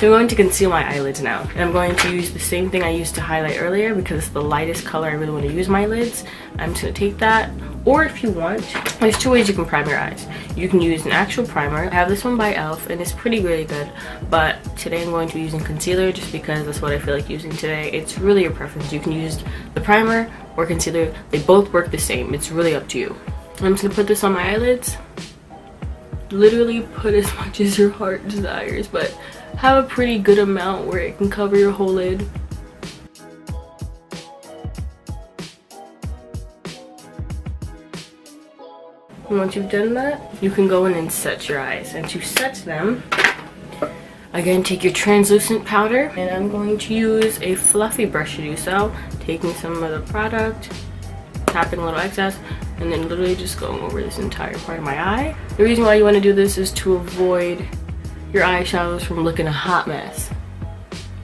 So I'm going to conceal my eyelids now. And I'm going to use the same thing I used to highlight earlier because it's the lightest color I really want to use my lids. I'm just going to take that. Or if you want, there's two ways you can prime your eyes. You can use an actual primer. I have this one by e.l.f. and it's really good. But today I'm going to be using concealer just because that's what I feel like using today. It's really your preference. You can use the primer or concealer. They both work the same. It's really up to you. I'm just going to put this on my eyelids. Literally put as much as your heart desires, but have a pretty good amount where it can cover your whole lid. And once you've done that, you can go in and set your eyes. And to set them, again, take your translucent powder, and I'm going to use a fluffy brush to do so, taking some of the product, tapping a little excess, and then literally just going over this entire part of my eye. The reason why you want to do this is to avoid your eyeshadows from looking a hot mess.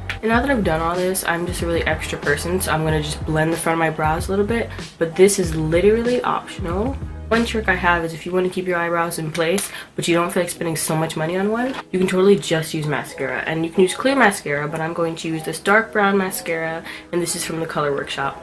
And now that I've done all this, I'm just a really extra person, so I'm going to just blend the front of my brows a little bit, but this is literally optional. One trick I have is if you want to keep your eyebrows in place, but you don't feel like spending so much money on one, you can totally just use mascara. And you can use clear mascara, but I'm going to use this dark brown mascara, and this is from the Color Workshop.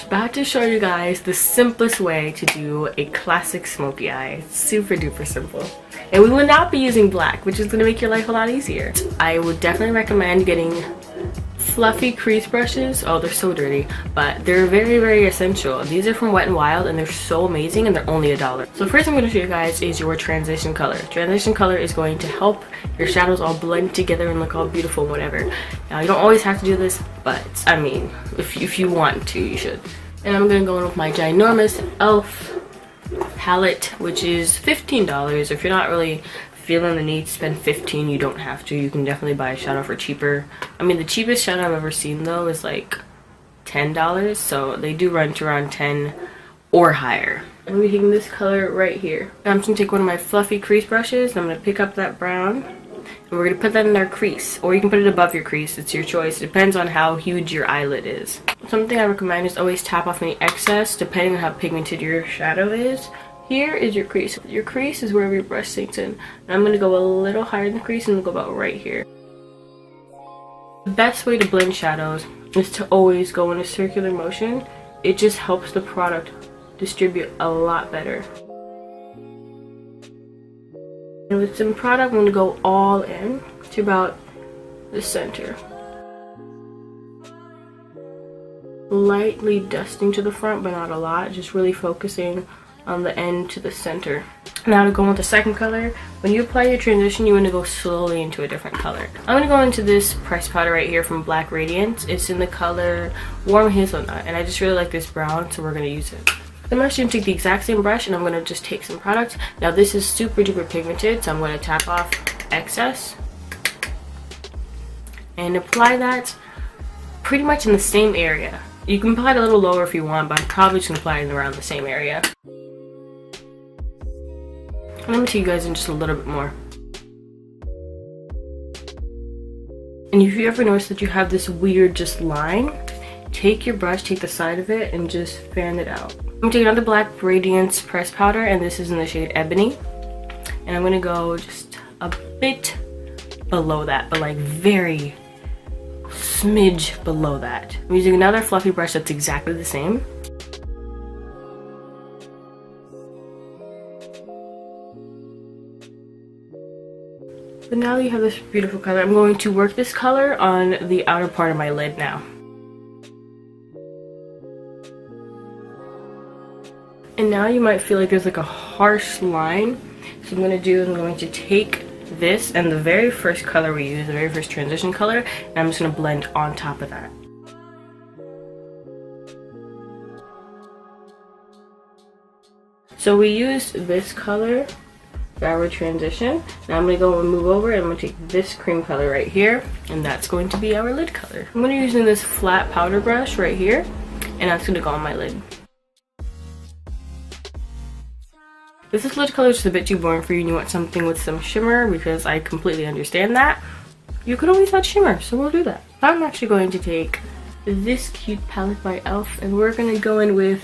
About to show you guys the simplest way to do a classic smoky eye. It's super duper simple. And we will not be using black, which is going to make your life a lot easier. I would definitely recommend getting fluffy crease brushes. Oh, they're so dirty, but they're very essential. These are from Wet n Wild and they're so amazing, and they're only $1. So first I'm going to show you guys is your transition color. Transition color is going to help your shadows all blend together and look all beautiful and whatever. Now you don't always have to do this, but I mean, if you want to, you should. And I'm going to go in with my ginormous e.l.f. palette, which is $15. If you're not really feeling the need to spend $15, you don't have to. You can definitely buy a shadow for cheaper. I mean, the cheapest shadow I've ever seen though is like $10, so they do run to around 10 or higher. I'm going to be taking this color right here. Now I'm just going to take one of my fluffy crease brushes, and I'm going to pick up that brown, and we're going to put that in our crease, or you can put it above your crease. It's your choice. It depends on how huge your eyelid is. Something I recommend is always tap off any excess depending on how pigmented your shadow is. Here is your crease. Your crease is wherever your brush sinks in. And I'm going to go a little higher in the crease and go about right here. The best way to blend shadows is to always go in a circular motion. It just helps the product distribute a lot better. And with some product, I'm going to go all in to about the center. Lightly dusting to the front, but not a lot. Just really focusing on the end to the center. Now to go with the second color, when you apply your transition, you want to go slowly into a different color. I'm going to go into this pressed powder right here from Black Radiance. It's in the color Warm Hazelnut, and I just really like this brown, so we're going to use it. Then I'm actually going to take the exact same brush, and I'm going to just take some product. Now this is super duper pigmented, so I'm going to tap off excess and apply that pretty much in the same area. You can apply it a little lower if you want, but I'm probably just going to apply it around the same area. And I'm going to show you guys in just a little bit more. And if you ever notice that you have this weird just line, take your brush, take the side of it, and just fan it out. I'm going to take another Black Radiance pressed powder, and this is in the shade Ebony. And I'm going to go just a bit below that, but like very smidge below that. I'm using another fluffy brush that's exactly the same. But now that you have this beautiful color, I'm going to work this color on the outer part of my lid now. And now you might feel like there's like a harsh line. So what I'm going to take this and the very first color we use, the very first transition color, and I'm just going to blend on top of that. So we used this color for our transition. Now I'm going to go and move over, and I'm going to take this cream color right here, and that's going to be our lid color. I'm going to be using this flat powder brush right here, and that's going to go on my lid. If this lid color is just a bit too boring for you and you want something with some shimmer, because I completely understand that, you could always add shimmer, so we'll do that. I'm actually going to take this cute palette by e.l.f. and we're going to go in with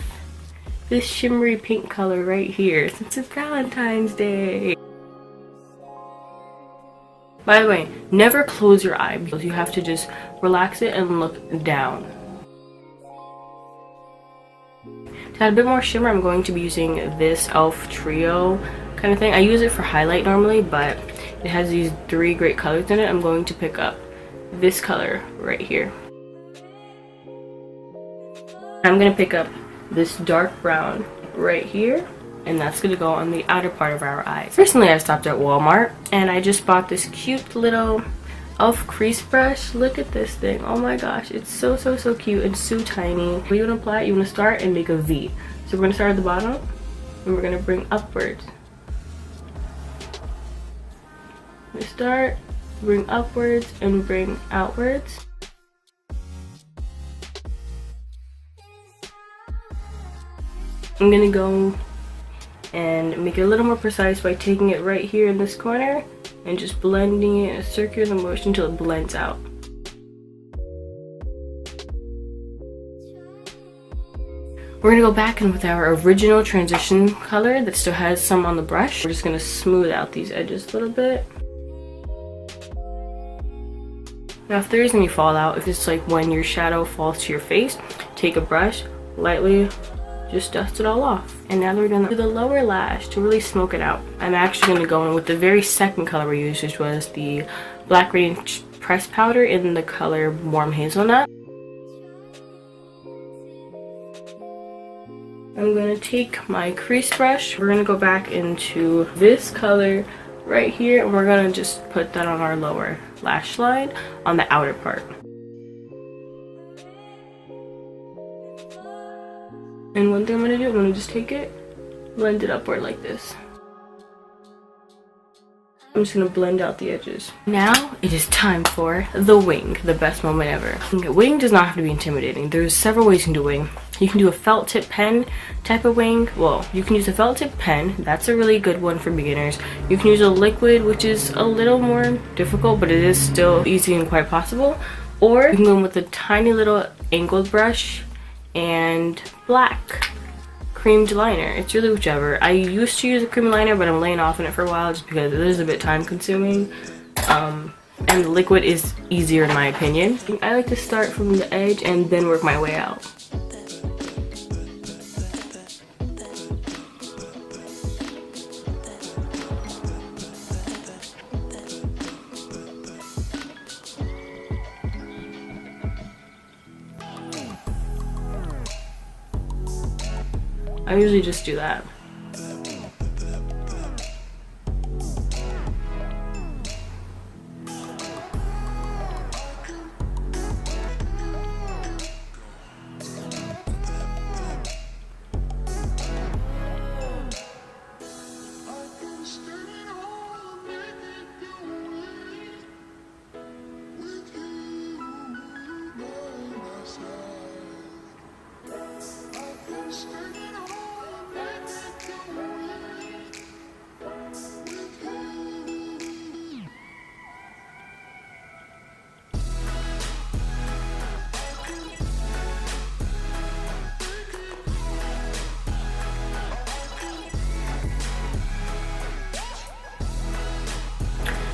this shimmery pink color right here since it's Valentine's Day. By the way, never close your eye because you have to just relax it and look down. To add a bit more shimmer, I'm going to be using this e.l.f. trio kind of thing. I use it for highlight normally, but it has these 3 great colors in it. I'm going to pick up this color right here. I'm going to pick up this dark brown right here, and that's going to go on the outer part of our eyes. Recently I stopped at Walmart and I just bought this cute little e.l.f. crease brush. Look at this thing. Oh my gosh, it's so cute and so tiny. When you want to apply it, you want to start and make a V. So we're going to start at the bottom and we're going to bring upwards. We start, bring upwards, and bring outwards. I'm going to go and make it a little more precise by taking it right here in this corner and just blending it in a circular motion until it blends out. We're gonna go back in with our original transition color that still has some on the brush. We're just gonna smooth out these edges a little bit. Now if there is any fallout, if it's like when your shadow falls to your face, take a brush, lightly just dust it all off. And now that we're gonna do the lower lash to really smoke it out, I'm actually gonna go in with the very second color we used, which was the Black Radiant Press Powder in the color Warm Hazelnut. I'm gonna take my crease brush. We're gonna go back into this color right here, and we're gonna just put that on our lower lash line on the outer part. And one thing I'm gonna do, I'm gonna just take it, blend it upward like this. I'm just gonna blend out the edges. Now it is time for the wing, the best moment ever. Okay, wing does not have to be intimidating. There's several ways you can do wing. You can do a felt tip pen type of wing. Well, you can use a felt tip pen. That's a really good one for beginners. You can use a liquid, which is a little more difficult, but it is still easy and quite possible. Or you can go in with a tiny little angled brush and black creamed liner. It's really whichever. I used to use a cream liner, but I'm laying off on it for a while just because it is a bit time consuming. And the liquid is easier in my opinion. I like to start from the edge and then work my way out. I usually just do that.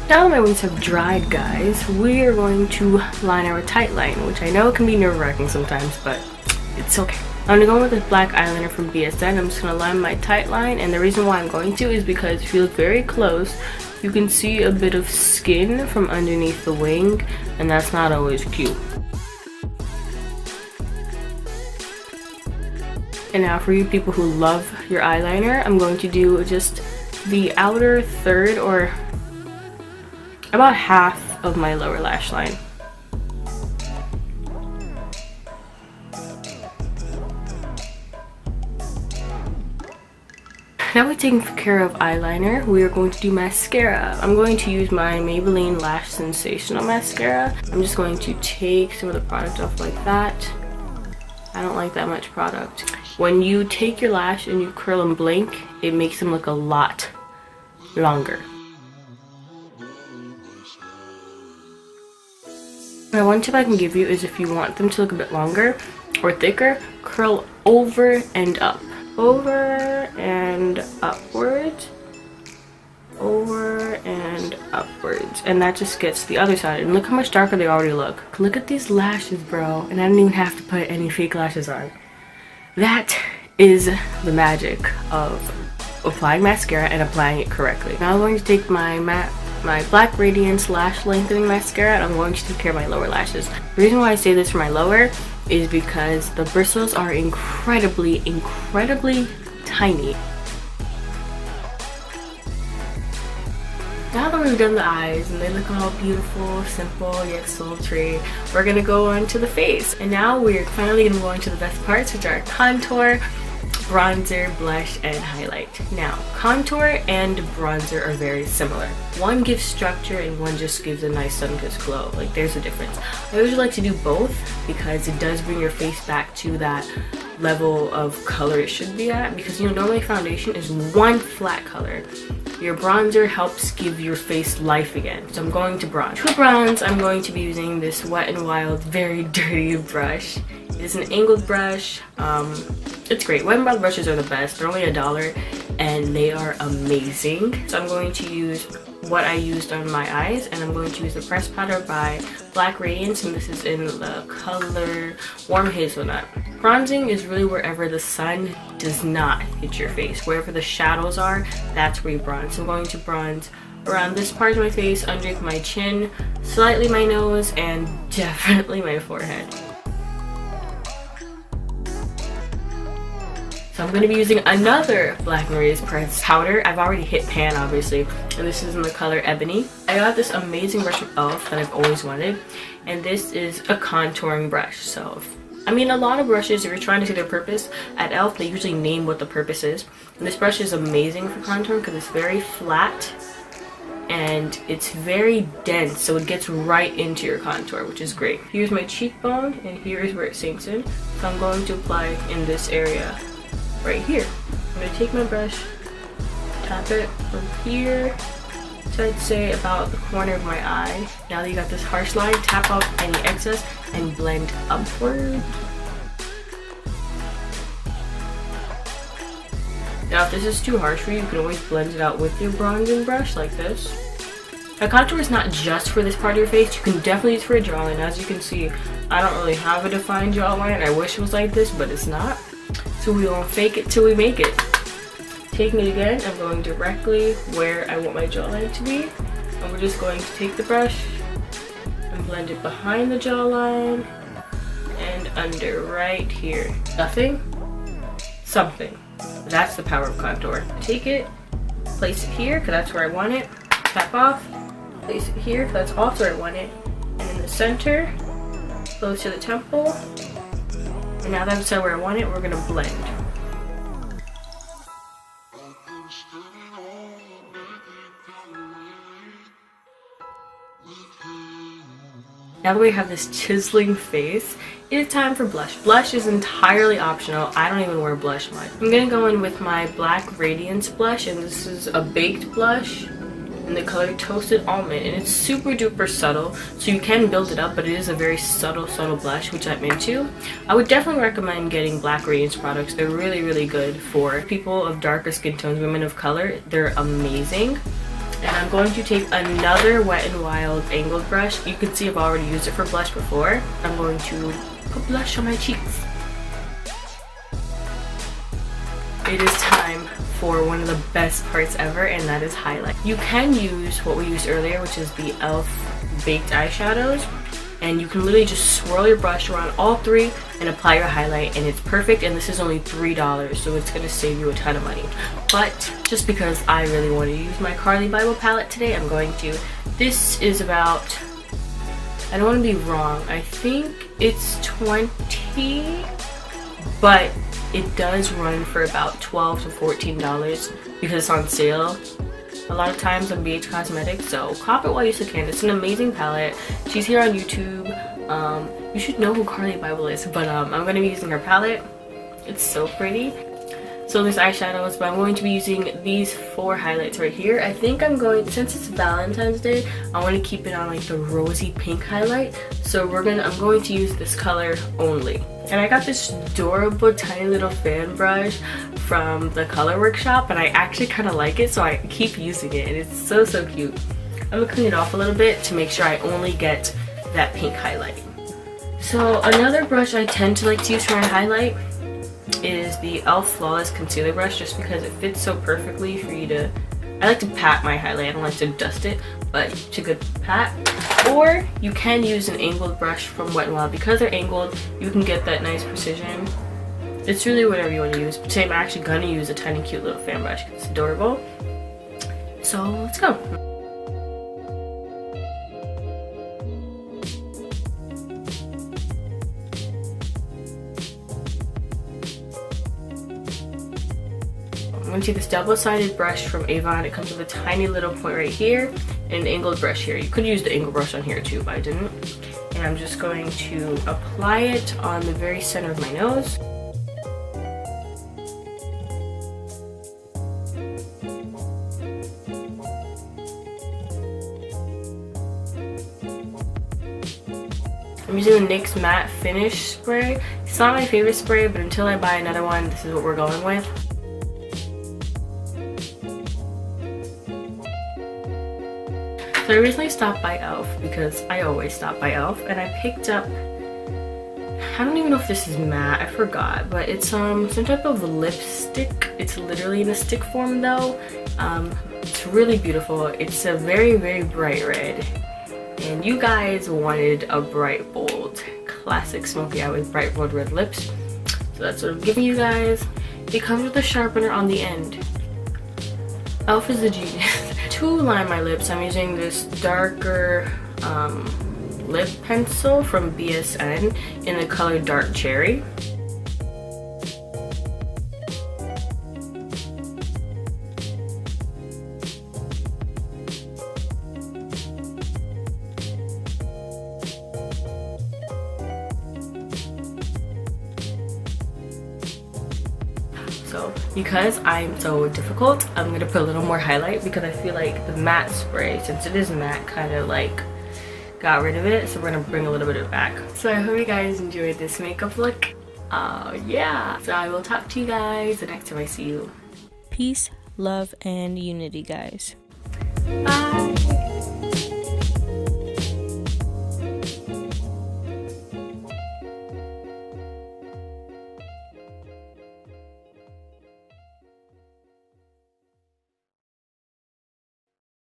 Now that my wings have dried, guys, we are going to line our tight line, which I know can be nerve-wracking sometimes, but it's okay. I'm gonna go with this black eyeliner from BSN. I'm just gonna line my tight line, and the reason why I'm going to is because if you look very close, you can see a bit of skin from underneath the wing, and that's not always cute. And now for you people who love your eyeliner, I'm going to do just the outer third, or about half of my lower lash line. Now we've taken care of eyeliner, we are going to do mascara. I'm going to use my Maybelline Lash Sensational Mascara. I'm just going to take some of the product off like that. I don't like that much product. When you take your lash and you curl and blink, it makes them look a lot longer. Now one tip I can give you is if you want them to look a bit longer or thicker, curl over and up. over and upwards, over and upwards, and that just gets the other side. And look how much darker they already look. Look at these lashes, bro, and I didn't even have to put any fake lashes on. That is the magic of applying mascara and applying it correctly. Now I'm going to take my Black Radiance Lash Lengthening Mascara, and I'm going to take care of my lower lashes. The reason why I say this for my lower is because the bristles are incredibly tiny. Now that we've done the eyes and they look all beautiful, simple, yet sultry, we're gonna go on to the face. And now we're finally gonna go on to the best parts, which are contour, bronzer, blush, and highlight. Now, contour and bronzer are very similar. One gives structure and one just gives a nice sun-kissed glow. Like, there's a difference. I usually like to do both because it does bring your face back to that level of color it should be at, because you know, normally foundation is one flat color. Your bronzer helps give your face life again. So I'm going to bronze. For bronze, I'm going to be using this Wet n Wild very dirty brush. It's an angled brush. It's great. Wet n Wild brushes are the best. They're only $1 and they are amazing. So I'm going to use what I used on my eyes, and I'm going to use the pressed powder by Black Radiance, and this is in the color Warm Hazelnut. Bronzing is really wherever the sun does not hit your face. Wherever the shadows are, that's where you bronze. So I'm going to bronze around this part of my face, underneath my chin, slightly my nose, and definitely my forehead. So I'm going to be using another Black Radiance pressed powder. I've already hit pan, obviously, and this is in the color Ebony. I got this amazing brush from e.l.f. that I've always wanted, and this is a contouring brush. So, I mean, a lot of brushes, if you're trying to see their purpose, at e.l.f. they usually name what the purpose is. And this brush is amazing for contouring because it's very flat and it's very dense, so it gets right into your contour, which is great. Here's my cheekbone, and here's where it sinks in. So I'm going to apply in this area right here. I'm going to take my brush, tap it from here to, I'd say, about the corner of my eye. Now that you got this harsh line, tap off any excess and blend upward. Now if this is too harsh for you, you can always blend it out with your bronzing brush like this. A contour is not just for this part of your face. You can definitely use it for a jawline. As you can see, I don't really have a defined jawline. I wish it was like this, but it's not. So we won't fake it till we make it. Taking it again, I'm going directly where I want my jawline to be. And we're just going to take the brush and blend it behind the jawline and under right here. Nothing, something. That's the power of contour. Take it, place it here, because that's where I want it. Tap off, place it here, because that's also where I want it. And in the center, close to the temple. And now that I'm set where I want it, we're gonna blend. Now that we have this chiseling face, it's time for blush. Blush is entirely optional. I don't even wear blush much. I'm gonna go in with my Black Radiance blush, and this is a baked blush in the color Toasted Almond, and it's super duper subtle, so you can build it up, but it is a very subtle blush, which I'm into. I would definitely recommend getting Black Radiance products. They're really good for people of darker skin tones, women of color. They're amazing. And I'm going to take another Wet n Wild angled brush. You can see I've already used it for blush before. I'm going to put blush on my cheeks. It is time for one of the best parts ever, and that is highlight. You can use what we used earlier, which is the e.l.f. baked eyeshadows, and you can literally just swirl your brush around all three and apply your highlight, and it's perfect. And this is only $3, so it's going to save you a ton of money. But just because I really want to use my Carly Bible palette today, I'm going to. This is about, I don't want to be wrong, I think it's $20, but it does run for about $12 to $14 because it's on sale a lot of times on BH Cosmetics. So cop it while you still can. It's an amazing palette. She's here on YouTube. You should know who Carly Bible is, but I'm going to be using her palette. It's so pretty. So So this eyeshadows, but I'm going to be using these 4 highlights right here. I think I'm going, since it's Valentine's Day, I want to keep it on like the rosy pink highlight. So I'm going to use this color only. And I got this adorable tiny little fan brush from the Color Workshop, and I actually kind of like it, so I keep using it, and it's so cute. I'm gonna clean it off a little bit to make sure I only get that pink highlight. So another brush I tend to like to use for my highlight is the e.l.f. Flawless Concealer Brush, just because it fits so perfectly for you to, I like to pat my highlight, I don't like to dust it, but it's a good pat. Or you can use an angled brush from Wet n Wild. Because they're angled, you can get that nice precision. It's really whatever you want to use. Today I'm actually gonna use a tiny cute little fan brush. It's adorable. So let's go. I'm going to this double-sided brush from Avon. It comes with a tiny little point right here and an angled brush here. You could use the angled brush on here too, but I didn't. And I'm just going to apply it on the very center of my nose. I'm using the NYX Matte Finish Spray. It's not my favorite spray, but until I buy another one, this is what we're going with. So I recently stopped by e.l.f. because I always stop by e.l.f. and I picked up, I don't even know if this is matte, I forgot, but it's some type of lipstick. It's literally in a stick form though. It's really beautiful. It's a very bright red, and you guys wanted a bright bold classic smoky eye with bright bold red lips, so that's what I'm giving you guys. It comes with a sharpener on the end. e.l.f. is a genius. To line my lips, I'm using this darker lip pencil from BSN in the color Dark Cherry. So because I'm so difficult, I'm gonna put a little more highlight because I feel like the matte spray, since it is matte, kind of like got rid of it. So we're gonna bring a little bit of it back. So I hope you guys enjoyed this makeup look. Yeah. So I will talk to you guys the next time I see you. Peace, love, and unity, guys. Bye.